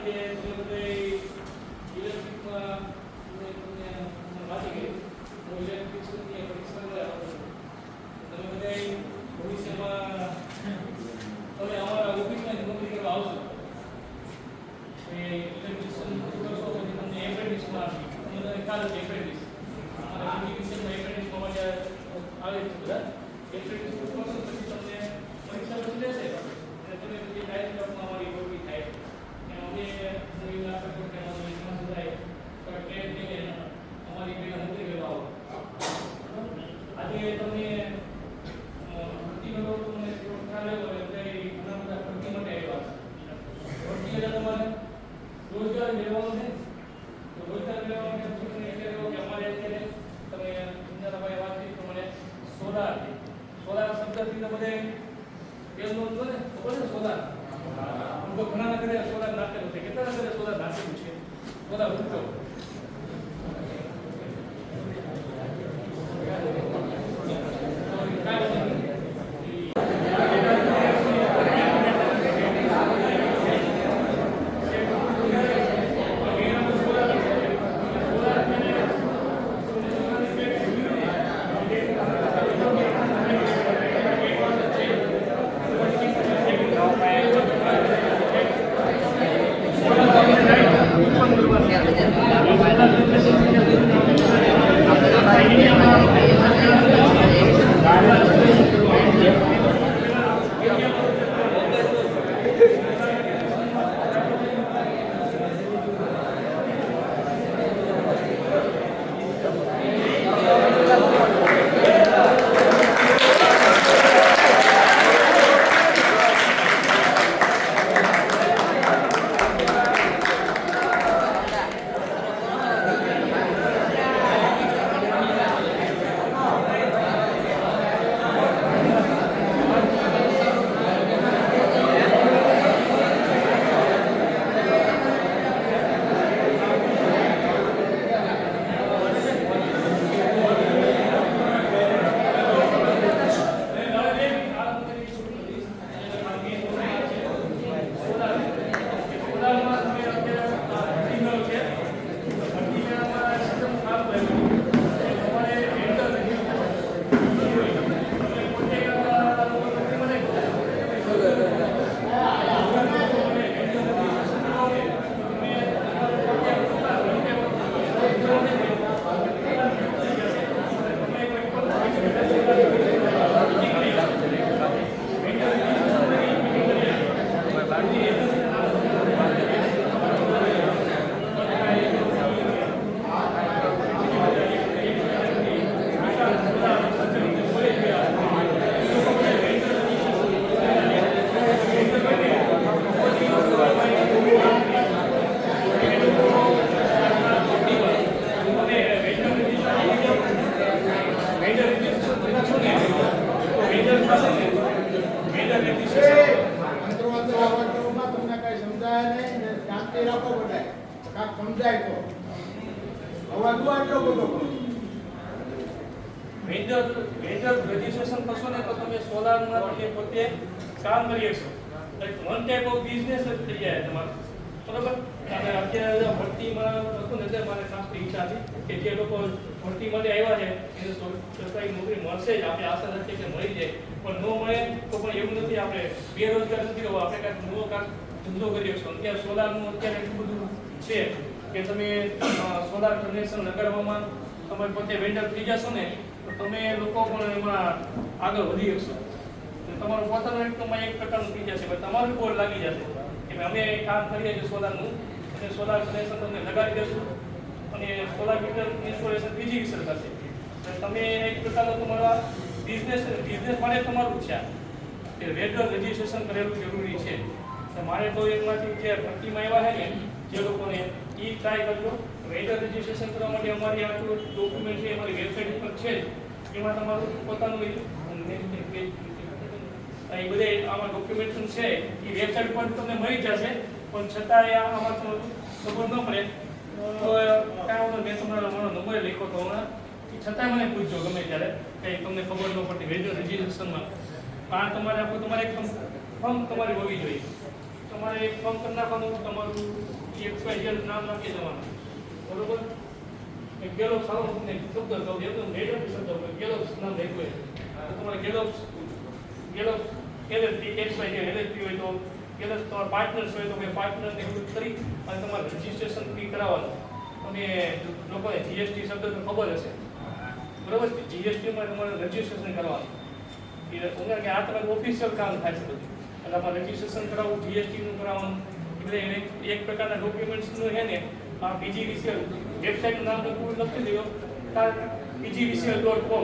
આજે તમે બધા ઇલેક્ટ્રિકમાં તમને વાંચી ગઈ હું ઇલેક્ટ્રિકની પરીક્ષા કરવા તમે બધા ભવિષ્યમાં તમે અમારા ઓફિસમાં નોકરી કરવા આવશો એ ઇલેક્ટ્રિશિયન કરશો પછી તમને એપ્રેન્ટિસમાં તમને ખ્યાલ છે એપ્રેન્ટિસ અને એજ્યુકેશનમાં એપ્રેન્ટિસમાં માટે આવે છે બધા એપ્રેન્ટિસ કરશો પછી તમને પરીક્ષા પછી લેશે અને તમે પછી ડાયરેક્ટ જોબમાં અમારી નોકરી થાય અમે નવી આશા કરું કે અમારો વિશ્વાસ થાય તો કે અમારી પેલા નોકરી કરવા આવો આજે તમને ભરતીનો તમને ખ્યાલ આવ્યો એટલે ઘણા બધા ભરતી માટે આવ્યા છે ભરતી એટલે તમારે રોજગાર મેળવવાનો છે તો રોજગાર મેળવવા માટે તમને એટલે કે અમારે અત્યારે તમે ઇન્દ્રભાઈ વાત કરી પ્રમાણે સોલાર શબ્દથી તો બધે પેલો હતો ને ખબર છે સોલાર તો ઘણા ઘરે સોલાર નાખેલું છે કેટલા ઘરે સોલાર નાખેલું છે સોલાર ઉઠો રજીસ્ટ્રેશન કરશો ને તો તમે સોલારમાં તમે પોતે કામ કરી શકશો વન ટાઈપ ઓફ બિઝનેસ જ થઈ જાય તમારું બરોબર અને અત્યારે ભરતીમાં હતું ને એટલે મારે ખાસ ઈચ્છા હતી કે જે લોકો ભરતી માટે આવ્યા છે એને સરકારી નોકરી મળશે જ આપણે આશા રાખીએ કે મળી જાય પણ ન મળે તો પણ એવું નથી આપણે બેરોજગાર નથી રહેવું આપણે કાંઈક નવો કાંઈક ધંધો કરી શકશો અત્યારે સોલારનું અત્યારે એટલું બધું છે કે તમે સોલાર કનેક્શન લગાડવામાં તમે પોતે વેન્ડર થઈ જશો ને તો તમે લોકો પણ એમાં આગળ વધી શકશો તમારું પોતાનું ઇન્કમમાં એક પ્રકારનું થઈ જશે પણ તમારું બોર્ડ લાગી જશે કે અમે કામ કરીએ છીએ સોલારનું અને સોલાર કનેક્શન તમને લગાડી દઈશું અને સોલાર મીટર ઇન્સ્ટોલેશન બીજી સરકાર છે તમે એક પ્રકારનો તમારા બિઝનેસ માટે તમારું છે કે રેગ્યુલર રજીસ્ટ્રેશન કરેલું જરૂરી છે મારે તો એમાંથી જે ભરતીમાં આવ્યા છે ને જે લોકોને એ ટ્રાય કરજો રેગ્યુલર રજીસ્ટ્રેશન કરવા માટે અમારી આટલું ડોક્યુમેન્ટ છે અમારી વેબસાઇટ પર છે એમાં તમારું પોતાનું એ બધે આમાં ડોક્યુમેન્ટેશન છે એ વેબસાઇટ પર તમને મળી જશે પણ છતાં આમાં ખબર ન પડે તો કાંઈ વાંધો મેં તમારો નંબર લખ્યો હતો હમણાં છતાં મને પૂછજો ગમે ત્યારે કંઈ તમને ખબર ન પડતી રેગ્યુલર રજીસ્ટ્રેશનમાં કારણ તમારે એક ફોર્મ તમારી હોવી જોઈએ તમારે એક ફોર્મ કરી નાખવાનું, તમારું XYZ નામ નાખી દેવાનું, બરોબર. એક ગેલોપ્સ સારો તમને શબ્દ કહું, એકદમ નેગેટિવ શબ્દ કહું, ગેલોપ્સ નામ રાખ્યું હોય તો તમારે ગેલોપ્સ LLP XYZ LLP હોય તો ગેલોપ્સ તમારા પાર્ટનર્સ હોય તો પાર્ટનરને એવું કરી અને તમારે રજિસ્ટ્રેશન ફી કરાવવાનું. અને લોકોને GST શબ્દ તો ખબર હશે, બરોબર. GSTમાં તમારે રજિસ્ટ્રેશન કરવાનું, કે આ તમારું ઓફિશિયલ કામ થાય છે બધું. એટલે આમાં રજિસ્ટ્રેશન કરાવવું, GSTનું કરાવવાનું, એટલે એને એક પ્રકારના ડોક્યુમેન્ટ્સનું છે ને આ PGVCL વેબસાઇટનું નામ લખી દેજો, PGVCL.com.